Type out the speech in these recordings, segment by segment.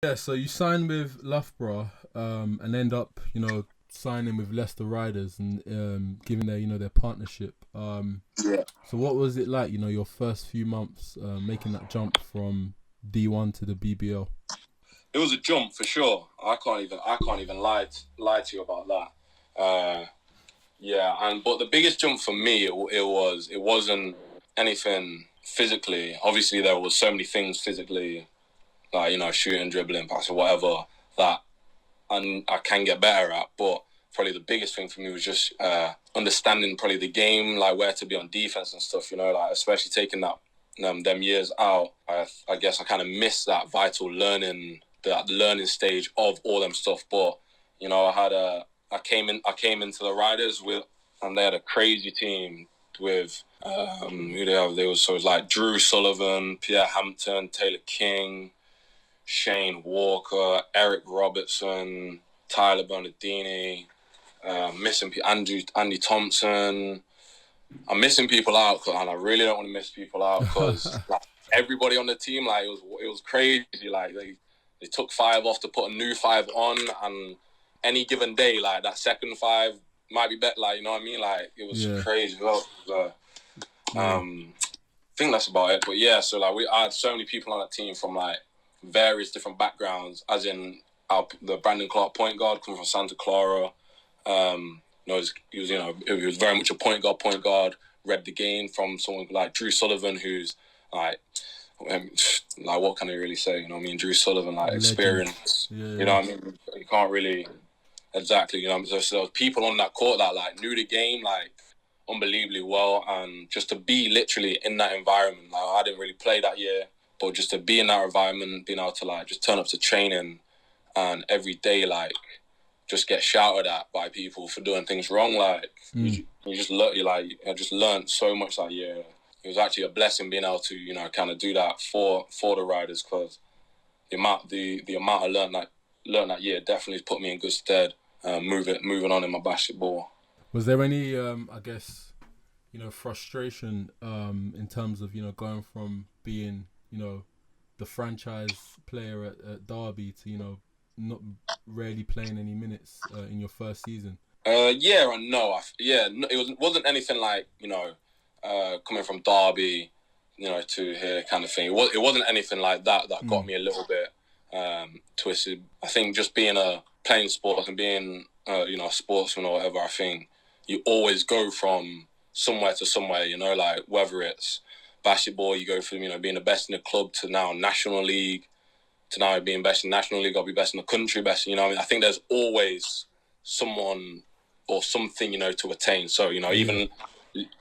Yeah, so you signed with Loughborough, and end up, signing with Leicester Riders and giving their partnership. Yeah. So what was it like, your first few months making that jump from D1 to the BBL? It was a jump for sure. I can't even lie to you about that. Yeah, and but the biggest jump for me, it wasn't anything physically. Obviously, there was so many things physically, like shooting, dribbling, passing, whatever that I can get better at. But probably the biggest thing for me was just understanding probably the game, like where to be on defense and stuff. Like especially taking them years out. I guess I kind of missed that learning stage of all them stuff. But I came into the Riders with, and they had a crazy team with who they have. So it was like Drew Sullivan, Pierre Hampton, Taylor King, Shane Walker, Eric Robertson, Tyler Bernardini, missing Andy Thompson. I'm missing people out, and I really don't want to miss people out because like, everybody on the team, like it was crazy. Like they took five off to put a new five on, and any given day, like that second five might be better. Like you know what I mean? Like it was Yeah, crazy. Well, yeah, I think that's about it. But yeah, so like I had so many people on that team from like various different backgrounds, as in the Brandon Clark point guard coming from Santa Clara. He was very much a point guard. Read the game from someone like Drew Sullivan, who's like, um, like what can I really say? You know what I mean? Drew Sullivan, like legend. experience. Yeah, You know yeah, what I mean? You can't really exactly. So there was people on that court that like knew the game like unbelievably well, and just to be literally in that environment. Like I didn't really play that year, but just to be in that environment, being able to like just turn up to training and every day like just get shouted at by people for doing things wrong. Like mm, you just learn. You like I just learned so much that year. It was actually a blessing being able to kind of do that for the Riders because the amount I learned that year definitely put me in good stead. Moving on in my basketball. Was there any, I guess, frustration in terms of going from being the franchise player at Derby to not really playing any minutes in your first season? Yeah and no. It wasn't anything like coming from Derby, to here kind of thing. It wasn't anything like that got Mm, me a little bit twisted. I think just being playing sports and being a sportsman or whatever. I think you always go from somewhere to somewhere. Like whether it's basketball, you go from being the best in the club to now national league to now being best in national league. I'll be best in the country, best. I mean, I think there's always someone or something to attain. So yeah, even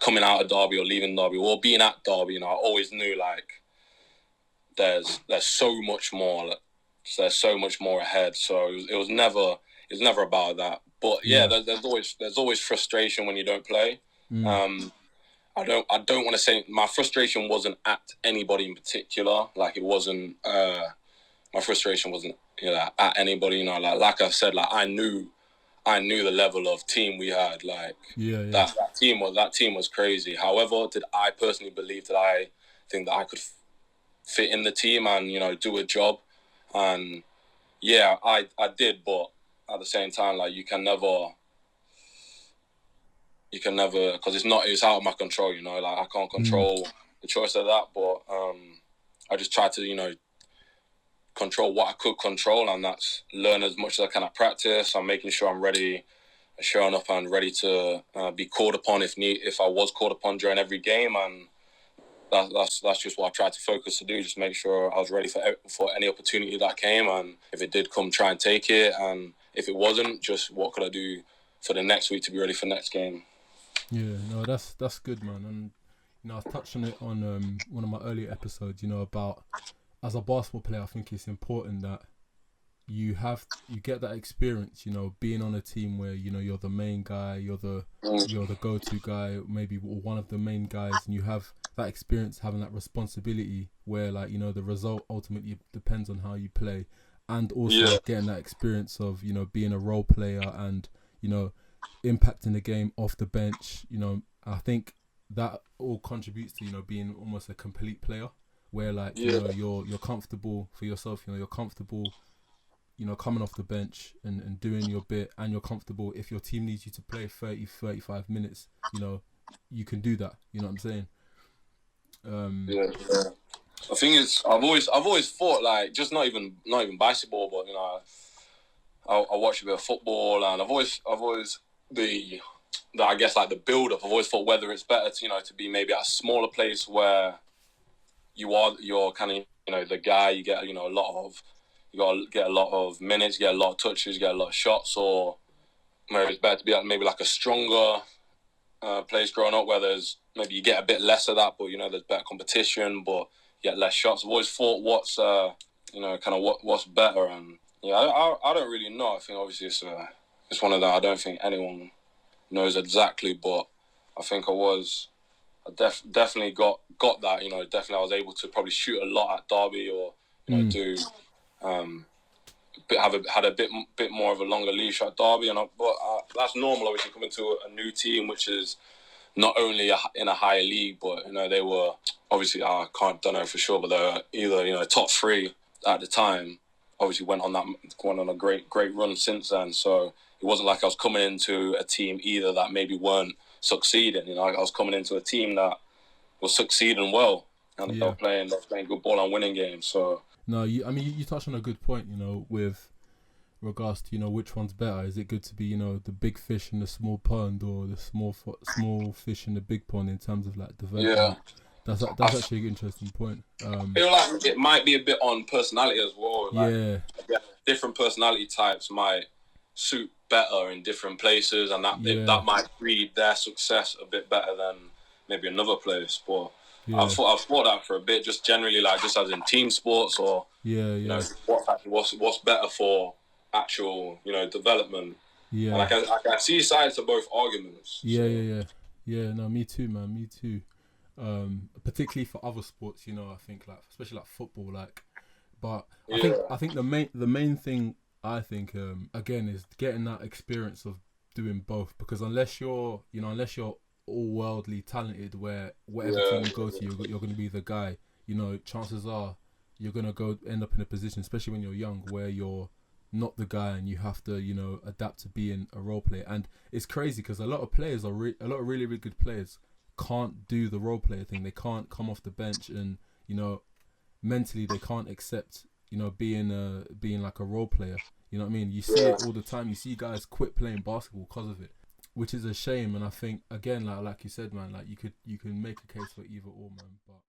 coming out of Derby or leaving Derby or being at Derby, I always knew like there's so much more. There's so much more ahead. So it was never about that. But yeah, yeah. there's always frustration when you don't play. Mm, Um, I don't want to say my frustration wasn't at anybody in particular. Like it wasn't. My frustration wasn't at anybody. Like I said, like I knew the level of team we had. Like yeah, yeah. that team was crazy. However, did I personally believe that I think that I could fit in the team and do a job? And yeah, I did, but at the same time, like you can never because it's out of my control. Like I can't Mm, control the choice of that, but I just try to control what I could control, and that's learn as much as I can at practice. I'm making sure I'm ready, showing up and ready to be called upon if I was called upon during every game, and that's just what I tried to focus to do. Just make sure I was ready for any opportunity that came, and if it did come, try and take it, and if it wasn't, just what could I do for the next week to be ready for next game. yeah, no, that's good, man. And I touched on it on one of my earlier episodes. About as a basketball player, I think it's important that you get that experience, being on a team where you're the main guy, you're the go-to guy, maybe one of the main guys, and you have that experience, having that responsibility where like the result ultimately depends on how you play, and also Yeah, getting that experience of being a role player and you know impacting the game off the bench. I think that all contributes to being almost a complete player where like you know you're comfortable for yourself. You know, you're comfortable, you know, coming off the bench and doing your bit, and you're comfortable if your team needs you to play 30-35 minutes, you know, you can do that. You know what I'm saying? Yeah. The thing is, I've always thought, like, just not even basketball, but, you know, I watch a bit of football, and I've always the I guess, like, the build up. I've always thought whether it's better to, you know, to be maybe at a smaller place where you're kind of, you know, the guy, you get, you know, you got to get a lot of minutes, get a lot of touches, get a lot of shots, or maybe it's better to be at maybe like a stronger place growing up where there's maybe you get a bit less of that, but, you know, there's better competition, but you get less shots. I've always thought what's you know, kind of what's better, and yeah, I don't really know. I think obviously it's one of that I don't think anyone knows exactly, but I think I definitely got that. You know, definitely I was able to probably shoot a lot at Derby, or, you know, do had a bit more of a longer leash at Derby, but that's normal. Obviously, coming to a new team, which is not only in a higher league, but, you know, they were obviously, don't know for sure, but they were either, you know, top 3 at the time. Obviously went on a great run since then. So it wasn't like I was coming into a team either that maybe weren't succeeding. You know, I was coming into a team that was succeeding well, and they were playing good ball and winning games. So no, you touched on a good point. You know, with regards to, you know, which one's better. Is it good to be, you know, the big fish in the small pond, or the small fish in the big pond in terms of like development? yeah. That's actually an interesting point. I feel like it might be a bit on personality as well. Like, different personality types might suit better in different places, and that might breed their success a bit better than maybe another place. But I've thought that for a bit, just generally, like, just as in team sports, or you know, what's better for actual, you know, development. Yeah, and I can see sides to both arguments. Yeah. No, me too, man. Me too. Particularly for other sports, you know, I think, like, especially like football, like, but I think the main thing, I think, again, is getting that experience of doing both, because unless you're all worldly talented, where whatever team you go to, you're going to be the guy, you know, chances are you're going to end up in a position, especially when you're young, where you're not the guy and you have to, you know, adapt to being a role player. And it's crazy because a lot of players a lot of really, really good players can't do the role player thing. They can't come off the bench, and, you know, mentally they can't accept, you know, being like a role player. You know what I mean? You see it all the time. You see guys quit playing basketball because of it, which is a shame. And I think, again, like you said, man, like you can make a case for either or, man. But